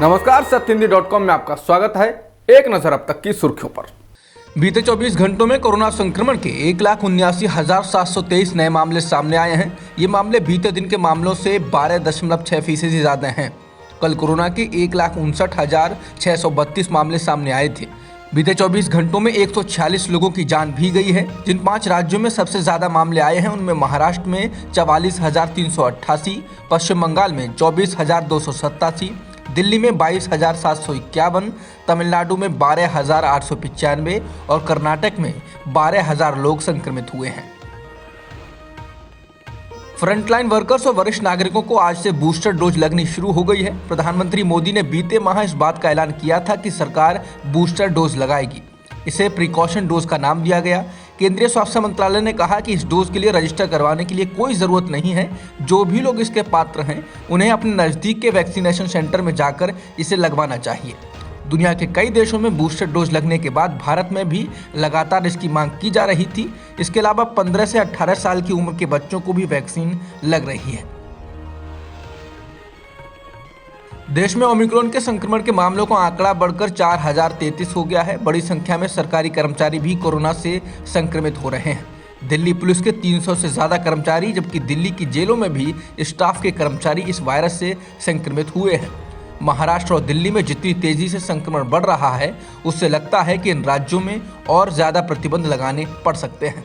नमस्कार, सत्यहिंदी.com में आपका स्वागत है। एक नजर अब तक की सुर्खियों पर। बीते 24 घंटों में कोरोना संक्रमण के 1,79,723 नए मामले सामने आए हैं। ये मामले बीते दिन के मामलों से 12.6% ज्यादा हैं। कल कोरोना के 1,59,632 मामले सामने आए थे। बीते 24 घंटों में 146 लोगों की जान भी गई है। जिन 5 राज्यों में सबसे ज्यादा मामले आए हैं उनमें महाराष्ट्र में 44,388, पश्चिम बंगाल में 24,287, दिल्ली में 22,751, तमिलनाडु में 12,895 और कर्नाटक में 12,000 लोग संक्रमित हुए हैं। फ्रंटलाइन वर्कर्स और वरिष्ठ नागरिकों को आज से बूस्टर डोज लगनी शुरू हो गई है। प्रधानमंत्री मोदी ने बीते माह इस बात का ऐलान किया था कि सरकार बूस्टर डोज लगाएगी। इसे प्रिकॉशन डोज का नाम दिया गया। केंद्रीय स्वास्थ्य मंत्रालय ने कहा कि इस डोज के लिए रजिस्टर करवाने के लिए कोई ज़रूरत नहीं है। जो भी लोग इसके पात्र हैं उन्हें अपने नज़दीक के वैक्सीनेशन सेंटर में जाकर इसे लगवाना चाहिए। दुनिया के कई देशों में बूस्टर डोज लगने के बाद भारत में भी लगातार इसकी मांग की जा रही थी। इसके अलावा 15 से 18 साल की उम्र के बच्चों को भी वैक्सीन लग रही है। देश में ओमिक्रॉन के संक्रमण के मामलों का आंकड़ा बढ़कर 4,033 हो गया है। बड़ी संख्या में सरकारी कर्मचारी भी कोरोना से संक्रमित हो रहे हैं। दिल्ली पुलिस के 300 से ज्यादा कर्मचारी, जबकि दिल्ली की जेलों में भी स्टाफ के कर्मचारी इस वायरस से संक्रमित हुए हैं। महाराष्ट्र और दिल्ली में जितनी तेजी से संक्रमण बढ़ रहा है उससे लगता है कि इन राज्यों में और ज्यादा प्रतिबंध लगाने पड़ सकते हैं।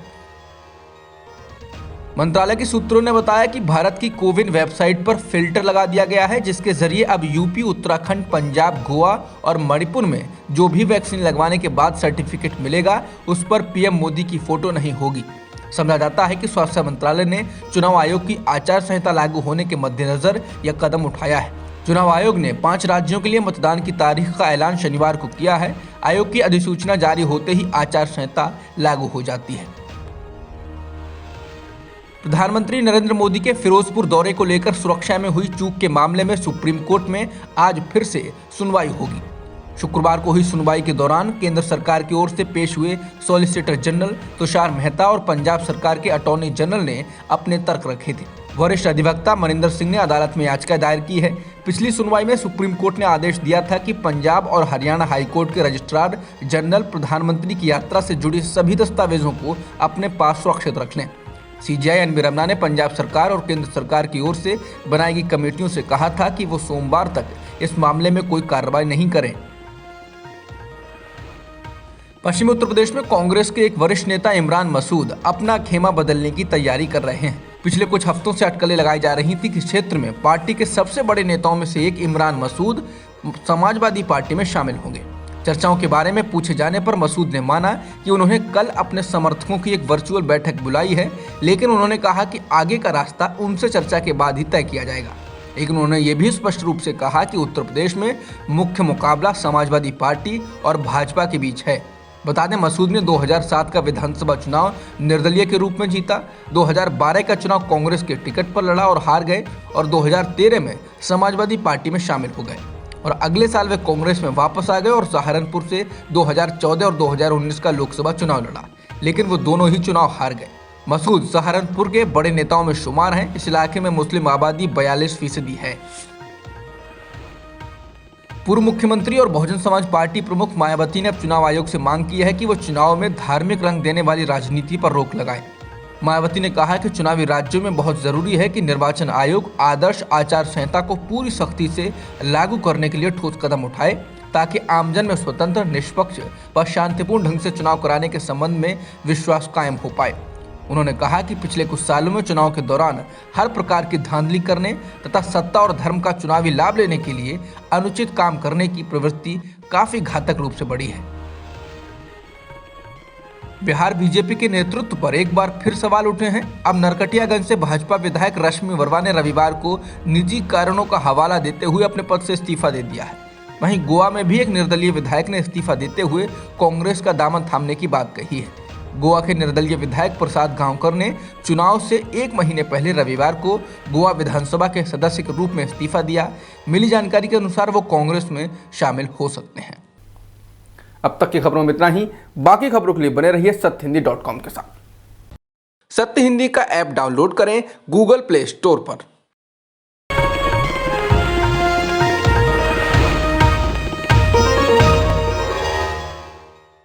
मंत्रालय के सूत्रों ने बताया कि भारत की कोविन वेबसाइट पर फिल्टर लगा दिया गया है, जिसके जरिए अब यूपी, उत्तराखंड, पंजाब, गोवा और मणिपुर में जो भी वैक्सीन लगवाने के बाद सर्टिफिकेट मिलेगा उस पर पीएम मोदी की फोटो नहीं होगी। समझा जाता है कि स्वास्थ्य मंत्रालय ने चुनाव आयोग की आचार संहिता लागू होने के मद्देनजर यह कदम उठाया है। चुनाव आयोग ने 5 राज्यों के लिए मतदान की तारीख का ऐलान शनिवार को किया है। आयोग की अधिसूचना जारी होते ही आचार संहिता लागू हो जाती है। प्रधानमंत्री नरेंद्र मोदी के फिरोजपुर दौरे को लेकर सुरक्षा में हुई चूक के मामले में सुप्रीम कोर्ट में आज फिर से सुनवाई होगी। शुक्रवार को हुई सुनवाई के दौरान केंद्र सरकार की ओर से पेश हुए सॉलिसिटर जनरल तुषार मेहता और पंजाब सरकार के अटॉर्नी जनरल ने अपने तर्क रखे थे। वरिष्ठ अधिवक्ता मनिंदर सिंह ने अदालत में याचिका दायर की है। पिछली सुनवाई में सुप्रीम कोर्ट ने आदेश दिया था कि पंजाब और हरियाणा हाईकोर्ट के रजिस्ट्रार जनरल प्रधानमंत्री की यात्रा से जुड़ी सभी दस्तावेजों को अपने पास सुरक्षित रख लें। सीजेआई एनवी रमना ने पंजाब सरकार और केंद्र सरकार की ओर से बनाई गई कमेटियों से कहा था कि वो सोमवार तक इस मामले में कोई कार्रवाई नहीं करें। पश्चिमी उत्तर प्रदेश में कांग्रेस के एक वरिष्ठ नेता इमरान मसूद अपना खेमा बदलने की तैयारी कर रहे हैं। पिछले कुछ हफ्तों से अटकलें लगाई जा रही थी कि क्षेत्र में पार्टी के सबसे बड़े नेताओं में से एक इमरान मसूद समाजवादी पार्टी में शामिल होंगे। चर्चाओं के बारे में पूछे जाने पर मसूद ने माना कि उन्होंने कल अपने समर्थकों की एक वर्चुअल बैठक बुलाई है, लेकिन उन्होंने कहा कि आगे का रास्ता उनसे चर्चा के बाद ही तय किया जाएगा। लेकिन उन्होंने ये भी स्पष्ट रूप से कहा कि उत्तर प्रदेश में मुख्य मुकाबला समाजवादी पार्टी और भाजपा के बीच है। बता दें, मसूद ने 2007 का विधानसभा चुनाव निर्दलीय के रूप में जीता। 2012 का चुनाव कांग्रेस के टिकट पर लड़ा और हार गए और 2013 में समाजवादी पार्टी में शामिल हो गए और अगले साल वे कांग्रेस में वापस आ गए और सहारनपुर से 2014 और 2019 का लोकसभा चुनाव लड़ा, लेकिन वो दोनों ही चुनाव हार गए। मसूद सहारनपुर के बड़े नेताओं में शुमार हैं। इस इलाके में मुस्लिम आबादी 42% है। पूर्व मुख्यमंत्री और बहुजन समाज पार्टी प्रमुख मायावती ने अब चुनाव आयोग से मांग की है कि वो चुनाव में धार्मिक रंग देने वाली राजनीति पर रोक लगाए। मायावती ने कहा कि चुनावी राज्यों में बहुत जरूरी है कि निर्वाचन आयोग आदर्श आचार संहिता को पूरी सख्ती से लागू करने के लिए ठोस कदम उठाए, ताकि आमजन में स्वतंत्र, निष्पक्ष व शांतिपूर्ण ढंग से चुनाव कराने के संबंध में विश्वास कायम हो पाए। उन्होंने कहा कि पिछले कुछ सालों में चुनाव के दौरान हर प्रकार की धांधली करने तथा सत्ता और धर्म का चुनावी लाभ लेने के लिए अनुचित काम करने की प्रवृत्ति काफी घातक रूप से बढ़ी है। बिहार बीजेपी के नेतृत्व पर एक बार फिर सवाल उठे हैं। अब नरकटियागंज से भाजपा विधायक रश्मि वर्मा ने रविवार को निजी कारणों का हवाला देते हुए अपने पद से इस्तीफा दे दिया है। वहीं गोवा में भी एक निर्दलीय विधायक ने इस्तीफा देते हुए कांग्रेस का दामन थामने की बात कही है। गोवा के निर्दलीय विधायक प्रसाद गांवकर ने चुनाव से 1 महीने पहले रविवार को गोवा विधानसभा के सदस्य के रूप में इस्तीफा दिया। मिली जानकारी के अनुसार वो कांग्रेस में शामिल हो सकते हैं। अब तक की खबरों में इतना ही। बाकी खबरों के लिए बने रहिए सत्यहिंदी.com के साथ। सत्य हिंदी का ऐप डाउनलोड करें गूगल प्ले स्टोर पर।